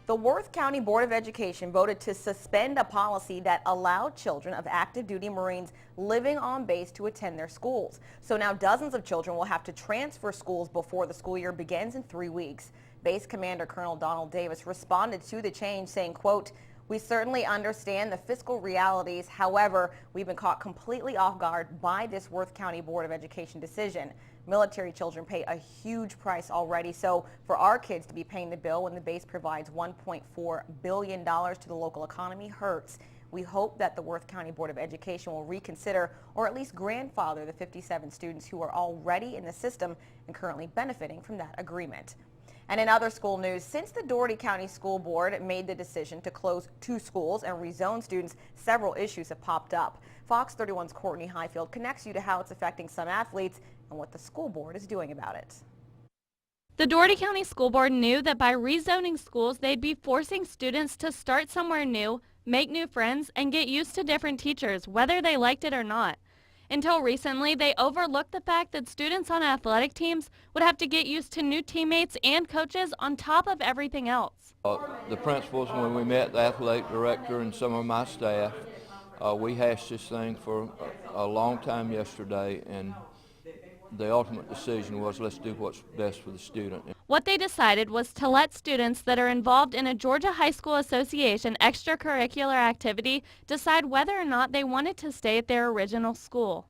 The Worth County Board of Education voted to suspend a policy that allowed children of active duty Marines living on base to attend their schools. So now dozens of children will have to transfer schools before the school year begins in 3 weeks. Base Commander Colonel Donald Davis responded to the change saying, quote, "We certainly understand the fiscal realities. However, we've been caught completely off guard by this Worth County Board of Education decision. Military children pay a huge price already, so for our kids to be paying the bill when the base provides $1.4 billion to the local economy hurts. We hope that the Worth County Board of Education will reconsider or at least grandfather the 57 students who are already in the system and currently benefiting from that agreement." And in other school news, since the Dougherty County School Board made the decision to close 2 schools and rezone students, several issues have popped up. Fox 31's Courtney Highfield connects you to how it's affecting some athletes and what the school board is doing about it. The Dougherty County School Board knew that by rezoning schools, they'd be forcing students to start somewhere new, make new friends, and get used to different teachers, whether they liked it or not. Until recently, they overlooked the fact that students on athletic teams would have to get used to new teammates and coaches on top of everything else. The principals, when we met, the athletic director and some of my staff, we hashed this thing for a long time yesterday, and the ultimate decision was let's do what's best for the student. What they decided was to let students that are involved in a Georgia High School Association extracurricular activity decide whether or not they wanted to stay at their original school.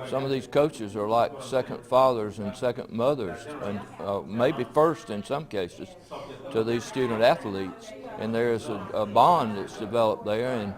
Some of these coaches are like second fathers and second mothers, and maybe first in some cases, to these student athletes. And there's a bond that's developed there, and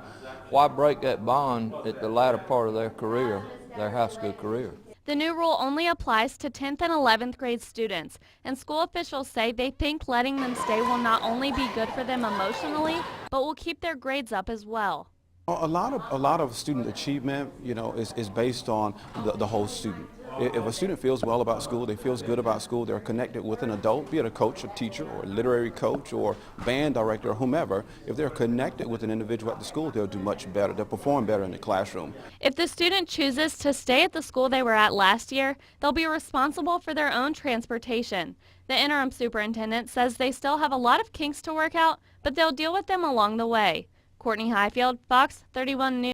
why break that bond at the latter part of their career, their high school career? The new rule only applies to 10th and 11th grade students, and school officials say they think letting them stay will not only be good for them emotionally, but will keep their grades up as well. A lot of student achievement, is based on the whole student. If a student feels well about school, they feels good about school, they're connected with an adult, be it a coach, a teacher, or a literary coach, or band director, or whomever. If they're connected with an individual at the school, they'll do much better. They'll perform better in the classroom. If the student chooses to stay at the school they were at last year, they'll be responsible for their own transportation. The interim superintendent says they still have a lot of kinks to work out, but they'll deal with them along the way. Courtney Highfield, Fox 31 News.